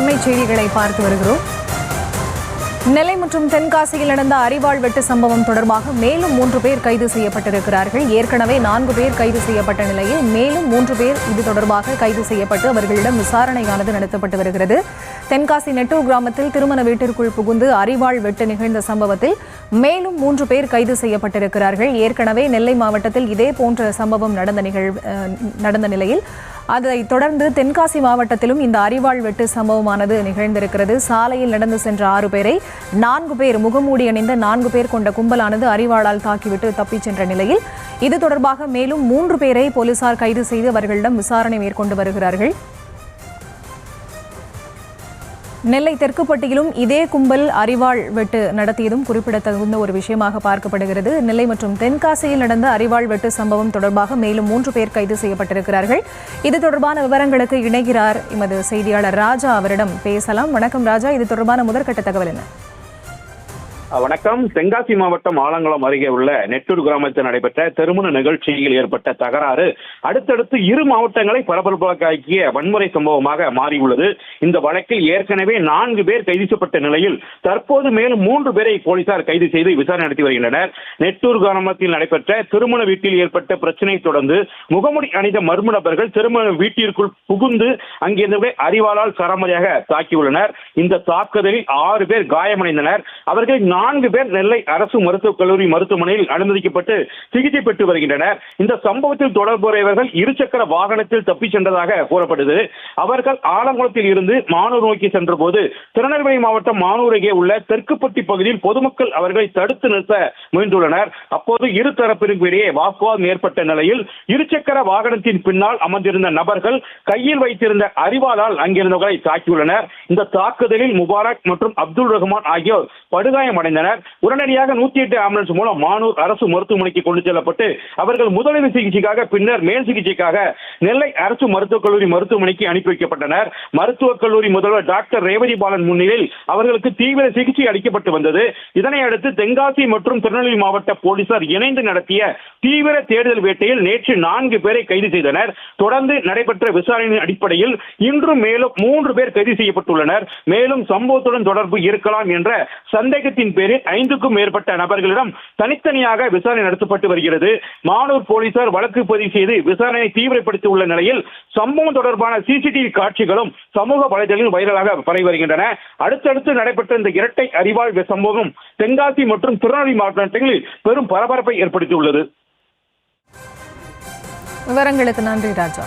அண்மை செய்திகளை பார்த்து வருகிறோம். நெல்லை மற்றும் தென்காசியில் நடந்த அரிவாள் வெட்டு சம்பவம் தொடர்பாக மேலும் 3 பேர் கைது செய்யப்பட்டிருக்கிறார்கள். ஏற்கனவே 4 பேர் கைது செய்யப்பட்ட நிலையில் மேலும் 3 பேர் இது தொடர்பாக கைது செய்யப்பட்டு அவர்களிடம் விசாரணையானது நடத்தப்பட்டு வருகிறது. தென்காசி நெட்டூர் கிராமத்தில் திருமண வீட்டிற்குள் புகுந்து அரிவாள் வெட்டு நிகழ்ந்த சம்பவத்தில் மேலும் 3 பேர் கைது செய்யப்பட்டிருக்கிறார்கள். ஏற்கனவே நெல்லை மாவட்டத்தில் இதே போன்ற சம்பவம் நடந்த நிலையில் அதைத் தொடர்ந்து தென்காசி மாவட்டத்திலும் இந்த அரிவாள் வெட்டு சம்பவமானது நிகழ்ந்திருக்கிறது. சாலையில் நடந்து சென்ற 6 பேரை 4 பேர் முகமூடி அணிந்த 4 பேர் கொண்ட கும்பலானது அரிவாளால் தாக்கிவிட்டு தப்பிச் சென்ற நிலையில் இது தொடர்பாக மேலும் 3 பேரை போலீசார் கைது செய்து அவர்களிடம் விசாரணை மேற்கொண்டு வருகிறார்கள். நெல்லை தெற்குப்பட்டியிலும் இதே கும்பல் அரிவாள் வெட்டு நடத்தியதும் குறிப்பிடத்தகுந்த ஒரு விஷயமாக பார்க்கப்படுகிறது. நெல்லை மற்றும் தென்காசியில் நடந்த அரிவாள் வெட்டு சம்பவம் தொடர்பாக மேலும் 3 பேர் கைது செய்யப்பட்டிருக்கிறார்கள். இது தொடர்பான விவரங்களுக்கு இணைகிறார் எமது செய்தியாளர் ராஜா. அவரிடம் பேசலாம். வணக்கம் ராஜா, இது தொடர்பான முதற்கட்ட தகவல் என்ன? வணக்கம். தென்காசி மாவட்டம் ஆலங்குளம் அருகே உள்ள நெட்டூர் கிராமத்தில் நடைபெற்ற திருமண நிகழ்ச்சியில் ஏற்பட்ட தகராறு அடுத்தடுத்து இரு மாவட்டங்களை பரபரப்பாக்கிய வன்முறை சம்பவமாக மாறியுள்ளது. இந்த வழக்கில் ஏற்கனவே 4 பேர் கைது செய்யப்பட்ட நிலையில் தற்போது மேலும் 3 பேரை போலீசார் கைது செய்து விசாரணை நடத்தி வருகின்றனர். நெட்டூர் கிராமத்தில் நடைபெற்ற திருமண வீட்டில் ஏற்பட்ட பிரச்சனையை தொடர்ந்து முகமுடி அணிந்த மர்ம நபர்கள் திருமண வீட்டிற்குள் புகுந்து அங்கிருந்து அரிவாளால் சரமாரியாக தாக்கியுள்ளனர். இந்த தாக்குதலில் 6 பேர் காயமடைந்தனர். அவர்கள் 4 பேர் நெல்லை அரசு மருத்துவக் கல்லூரி மருத்துவமனையில் அனுமதிக்கப்பட்டு சிகிச்சை பெற்று வருகின்றனர். இந்த சம்பவத்தில் தொடர்புடையவர்கள் இருசக்கர வாகனத்தில் தப்பிச் சென்றதாக கூறப்பட்டது. அவர்கள் ஆலங்குளத்தில் இருந்து மானூர் நோக்கி சென்ற போது திருநெல்வேலி மாவட்டம் மானூர் அருகே உள்ள தெற்குப்பட்டி பகுதியில் பொதுமக்கள் அவர்களை தடுத்து நிறுத்த முயன்றுள்ளனர். அப்போது இரு தரப்பிற்கும் இடையே வாக்குவாதம் ஏற்பட்ட நிலையில் இருசக்கர வாகனத்தின் பின்னால் அமர்ந்திருந்த நபர்கள் கையில் வைத்திருந்த அரிவாளால் அங்கிருந்தவர்களை தாக்கியுள்ளனர். இந்த தாக்குதலில் முபாரக் மற்றும் அப்துல் ரஹ்மான் ஆகியோர் படுகாயம் அடைந்தனர். உடனடியாக 108 ஆம்புலன்ஸ் மூலம் மானூர் அரசு மருத்துவமனைக்கு கொண்டு செல்லப்பட்டு அவர்கள் முதலுதவி சிகிச்சைக்காக பின்னர் மேல் சிகிச்சைக்காக நெல்லை அரசு மருத்துவக் கல்லூரி மருத்துவமனைக்கு அனுப்பி வைக்கப்பட்டனர். மருத்துவக் கல்லூரி முதல்வர் டாக்டர் ரேவதி பாலன் முன்னிலையில் அவர்களுக்கு தீவிர சிகிச்சை அளிக்கப்பட்டு வந்தது. இதனை அடுத்து தென்காசி மற்றும் திருநெல்வேலி மாவட்ட போலீசார் இணைந்து நடத்திய தீவிர தேடுதல் வேட்டையில் நேற்று 4 பேரை கைது செய்தனர். தொடர்ந்து நடைபெற்ற விசாரணையின் அடிப்படையில் இன்றும் மேலும் 3 பேர் கைது செய்யப்பட்டுள்ளனர். மேலும் சம்பவத்துடன் தொடர்பு இருக்கலாம் என்ற சந்தேகத்தின் பேரில் 5க்கும் மேற்பட்ட நபர்களிடம் தனித்தனியாக விசாரணை நடத்தப்பட்டு வருகிறது. மானூர் போலீசார் வழக்கு பதிவு செய்து விசாரணையை தீவிரப்படுத்தி உள்ள நிலையில் சம்பவம் தொடர்பான சிசிடிவி காட்சிகளும் சமூக வலைதளங்களில் வைரலாக பரவி வருகின்றன. அடுத்தடுத்து நடைபெற்ற இந்த இரட்டை அரிவாள் சம்பவம் தென்காசி மற்றும் திருநெல்வேலி மாவட்டங்களில் பெரும் பரபரப்பை ஏற்படுத்தியுள்ளது. விவரங்களுக்கு நன்றி ராஜா.